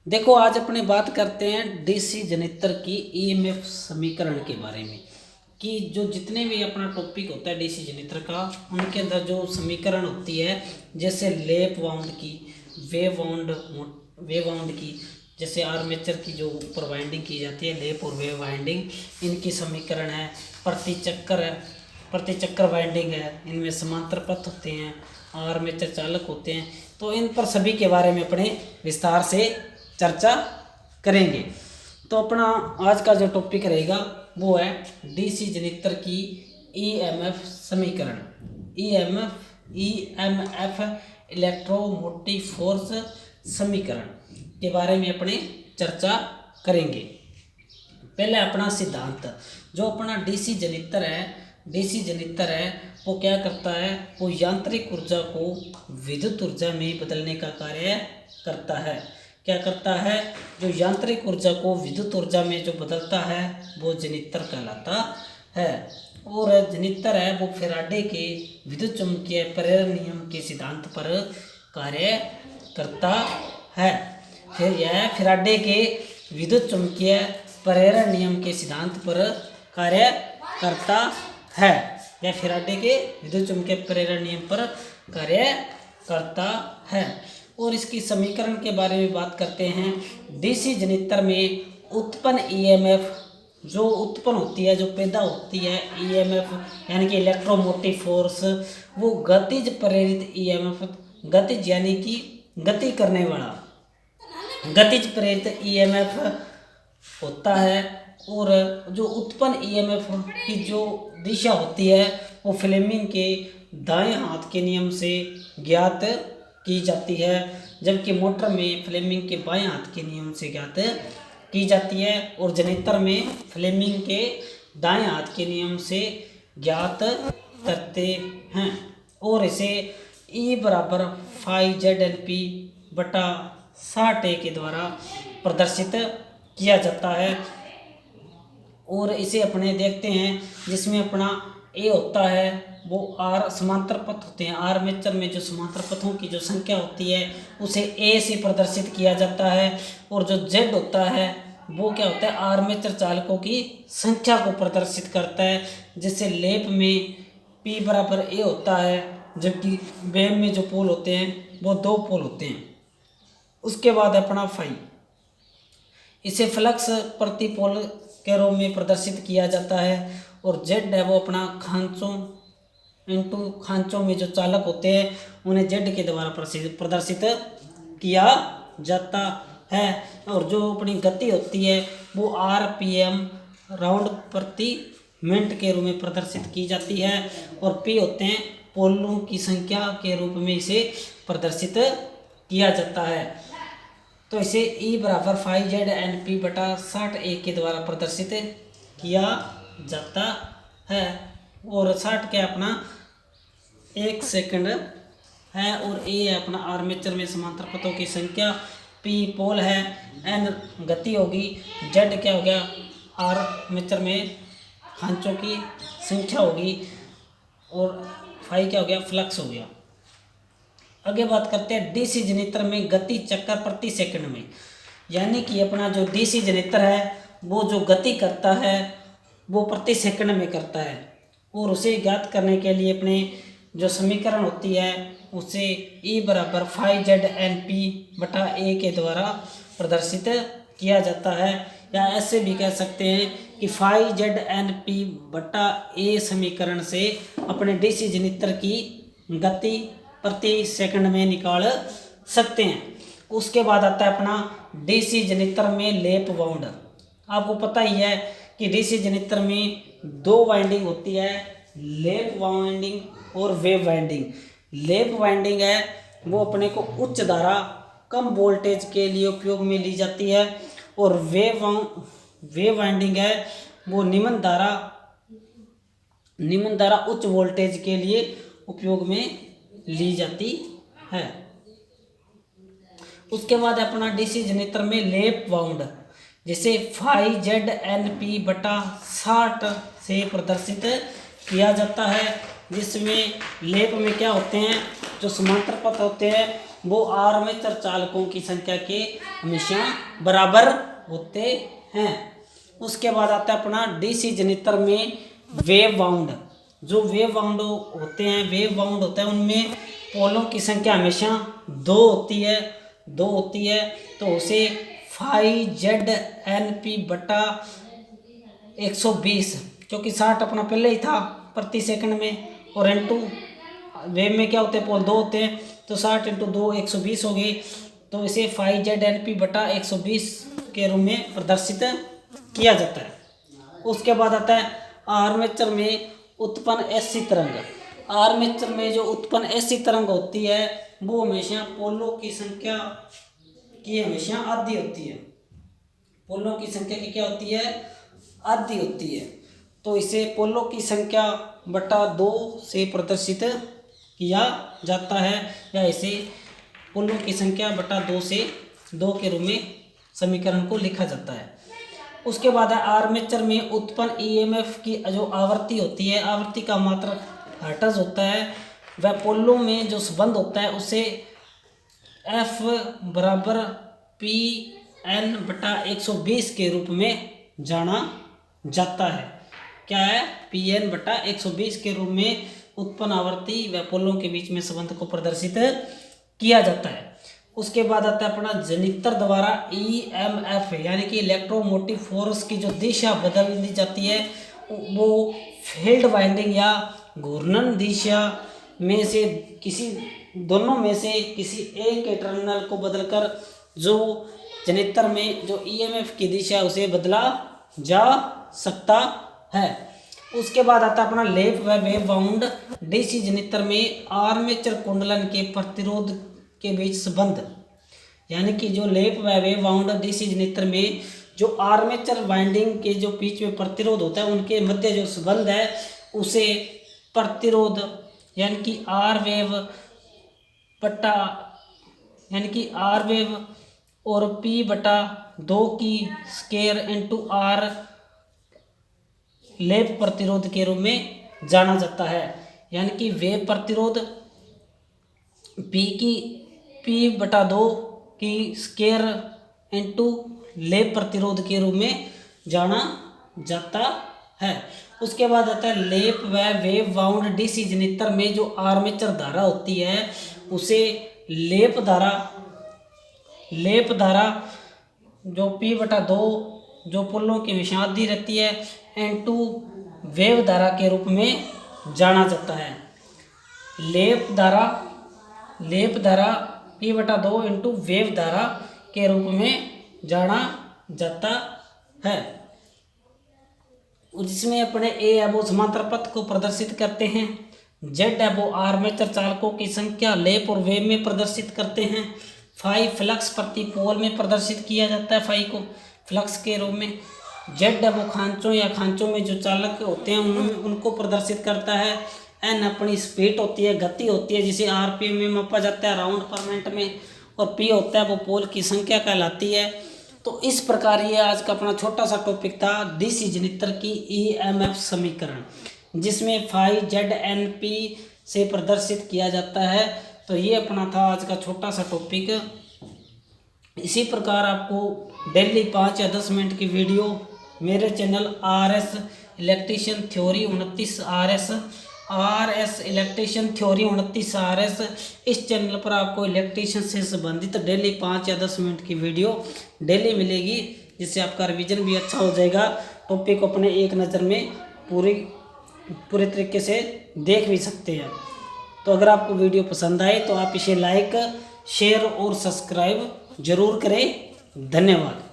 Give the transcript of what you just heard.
देखो आज अपने बात करते हैं डीसी जनित्र की ईएमएफ समीकरण के बारे में कि जो जितने भी अपना टॉपिक होता है डीसी जनित्र का उनके अंदर जो समीकरण होती है जैसे लेप वाउंड की वेव वाउंड की जैसे आर्मेचर की जो ऊपर वाइंडिंग की जाती है लेप और वेव वाइंडिंग इनकी समीकरण है। प्रति चक्कर वाइंडिंग है, इनमें समांतर पथ होते हैं, आर्मेचर चालक होते हैं। तो इन पर सभी के बारे में अपने विस्तार से चर्चा करेंगे। तो अपना आज का जो टॉपिक रहेगा वो है डीसी जनित्र की ईएमएफ समीकरण। ईएमएफ इलेक्ट्रोमोटिव फोर्स समीकरण के बारे में अपने चर्चा करेंगे। पहले अपना सिद्धांत, जो अपना डीसी जनित्र है वो क्या करता है, वो यांत्रिक ऊर्जा को विद्युत ऊर्जा में बदलने का कार्य करता है। क्या करता है, जो यांत्रिक ऊर्जा को विद्युत ऊर्जा में जो बदलता है वो जनित्र कहलाता है। और जनित्र है वो फैराडे के विद्युत चुम्बकीय प्रेरण नियम के सिद्धांत पर कार्य करता है। फिर यह फैराडे के विद्युत चुम्बकीय प्रेरण नियम के सिद्धांत पर कार्य करता है। यह फैराडे के विद्युत चुम्बकीय प्रेरण नियम पर कार्य करता है। और इसकी समीकरण के बारे में बात करते हैं। डीसी जनित्र में उत्पन्न ईएमएफ जो उत्पन्न होती है, जो पैदा होती है ईएमएफ यानी कि इलेक्ट्रोमोटिव फोर्स, वो गतिज प्रेरित ईएमएफ, गतिज यानी कि गति करने वाला गतिज प्रेरित ईएमएफ होता है। और जो उत्पन्न ईएमएफ की जो दिशा होती है वो फ्लेमिंग के दाएं हाथ के नियम से ज्ञात की जाती है, जबकि मोटर में फ्लेमिंग के बाएं हाथ के नियम से ज्ञात की जाती है और जनित्र में फ्लेमिंग के दाएं हाथ के नियम से ज्ञात करते हैं। और इसे E बराबर फाई ZLP बटा 60A के द्वारा प्रदर्शित किया जाता है। और इसे अपने देखते हैं जिसमें अपना ए होता है वो आर समांतर पथ होते हैं। आर्मेचर में जो समांतर पथों की जो संख्या होती है उसे ए से प्रदर्शित किया जाता है। और जो जेड होता है वो क्या होता है, आर्मेचर चालकों की संख्या को प्रदर्शित करता है। जैसे लेप में पी बराबर ए होता है, जबकि वेव में जो पोल होते हैं वो 2 पोल होते हैं। उसके बाद अपना फाई, इसे फ्लक्स प्रति पोल के रूप में प्रदर्शित किया जाता है। और जेड है वो अपना खांचों में जो चालक होते हैं उन्हें जेड के द्वारा प्रदर्शित किया जाता है। और जो अपनी गति होती है वो RPM राउंड प्रति मिनट के रूप में प्रदर्शित की जाती है। और पी होते हैं पोलों की संख्या के रूप में इसे प्रदर्शित किया जाता है। तो इसे E बराबर फाई ZNP बटा 60A के द्वारा प्रदर्शित किया जाता है। और 60 के अपना 1 सेकंड है। और A है अपना आर्मेचर में समांतर पथों की संख्या, P पोल है, N गति होगी, Z क्या हो गया, आर्मेचर में खांचों की संख्या होगी, और फाई क्या हो गया, फ्लक्स हो गया। आगे बात करते हैं डीसी जनित्र में गति चक्कर प्रति सेकंड में, यानी कि अपना जो डीसी जनित्र है वो जो गति करता है वो प्रति सेकंड में करता है। और उसे ज्ञात करने के लिए अपने जो समीकरण होती है उसे E बराबर फाई ZNP बटा A के द्वारा प्रदर्शित किया जाता है। या ऐसे भी कह सकते हैं कि फाई ZNP बटा A समीकरण से अपने डीसी जनित्र की गति प्रति सेकंड में निकाल सकते हैं। उसके बाद आता है अपना डीसी जनित्र में लेप वाउंड। आपको पता ही है कि डीसी जनित्र में 2 वाइंडिंग होती है, लेप वाइंडिंग और वेव वाइंडिंग। लेप वाइंडिंग है वो अपने को उच्च धारा कम वोल्टेज के लिए उपयोग में ली जाती है। और वेव वाइंडिंग है वो निम्न धारा उच्च वोल्टेज के लिए उपयोग में ली जाती है। उसके बाद अपना डीसी जनित्र में लेप वाउंड, जिसे फाई ZNP बटा 60 से प्रदर्शित किया जाता है, जिसमें लेप में क्या होते हैं, जो समांतर पथ होते हैं वो आर्मेचर चालकों की संख्या के हमेशा बराबर होते हैं। उसके बाद आता है अपना डीसी जनरेटर में वेव वाउंड। जो वेव वाउंड होते हैं, वेव वाउंड होता है उनमें पोलों की संख्या हमेशा 2 होती है। तो उसे फाई जेड एन पी बटा 120, क्योंकि 60 अपना पहले ही था प्रति सेकंड में, और N2 वेव में क्या होते हैं, पोल 2 होते हैं, तो 60 × 2 120 हो गई। तो इसे फाई जेड एन पी बटा 120 के रूप में प्रदर्शित किया जाता है। उसके बाद आता है आर्मेचर में उत्पन्न ऐसी तरंग। आर्मेचर में जो उत्पन्न ऐसी तरंग होती है वो हमेशा पोलों की संख्या की हमेशा आधी होती है। पोलों की संख्या की क्या होती है, आधी होती है। तो इसे पोलों की संख्या बटा 2 से प्रदर्शित किया जाता है, या इसे पोलों की संख्या बटा 2 से 2 के रूप में समीकरण को लिखा जाता है। उसके बाद है आर्मेचर में उत्पन्न ईएमएफ की जो आवृत्ति होती है, आवृत्ति का मात्रक हर्ट्ज होता है, वह पोलों में जो संबंध होता है उसे F बराबर PN बटा 120 के रूप में जाना जाता है। क्या है, PN बटा 120 के रूप में उत्पन्न आवृत्ति व पोलों के बीच में संबंध को प्रदर्शित किया जाता है। उसके बाद आता है अपना जनित्र द्वारा EMF यानी कि इलेक्ट्रोमोटिव फोर्स की जो दिशा बदल दी जाती है वो फील्ड वाइंडिंग या घूर्णन दिशा में से दोनों में से किसी एक के टर्मिनल को बदलकर जो जनित्र में जो EMF की दिशा उसे बदला जा सकता है। उसके बाद आता है अपना लेप व वेव वाउंड। डीसी जनित्र में आर्मेचर कुंडलन के प्रतिरोध के बीच संबंध, यानी कि जो लेप व वेव वाउंड डीसी जनित्र में जो आर्मेचर वाइंडिंग के जो बीच में प्रतिरोध होता है उनके मध्य जो संबंध है उसे प्रतिरोध यानी कि आर वेव बटा यानी कि आर वेव और P बटा 2 की स्केयर इंटू आर लेप प्रतिरोध के रूप में जाना जाता है। यानी कि वेव प्रतिरोध P बटा 2 की स्केयर इंटू लेप प्रतिरोध के रूप में जाना जाता है। उसके बाद आता है लेप व वेव वाउंड डीसी जनित्र में जो आर्मेचर धारा होती है उसे लेप धारा जो P बटा 2 जो पोलों की हमेशा आधी रहती है N2 वेव धारा के रूप में जाना जाता है। लेप धारा P बटा 2 इंटू वेव धारा के रूप में जाना जाता है, जिसमें अपने A है वो समांतर पथ को प्रदर्शित करते हैं, Z है वो आर्मेचर चालकों की संख्या लेप और वेव में प्रदर्शित करते हैं, फाई फ्लक्स प्रति पोल में प्रदर्शित किया जाता है, फाई को फ्लक्स के रूप में, Z है वो खांचों में जो चालक होते हैं उनको प्रदर्शित करता है, N अपनी स्पीड होती है, गति होती है जिसे RPM में मापा जाता है राउंड पर मिनट में, और P होता है वो पोल की संख्या कहलाती है। तो इस प्रकार ये आज का अपना छोटा सा टॉपिक था डीसी जनित्र की EMF समीकरण, जिसमें फाई ZNP से प्रदर्शित किया जाता है। तो ये अपना था आज का छोटा सा टॉपिक। इसी प्रकार आपको डेली 5 या 10 मिनट की वीडियो मेरे channel RS electrician theory 29 RS electrician theory 29 RS, इस चैनल पर आपको इलेक्ट्रीशियन से संबंधित डेली 5 या 10 मिनट की वीडियो डेली मिलेगी, जिससे आपका रिवीजन भी अच्छा हो जाएगा, टॉपिक को अपने एक नज़र में पूरे तरीके से देख भी सकते हैं। तो अगर आपको वीडियो पसंद आए तो आप इसे लाइक, शेयर और सब्सक्राइब जरूर करें। धन्यवाद।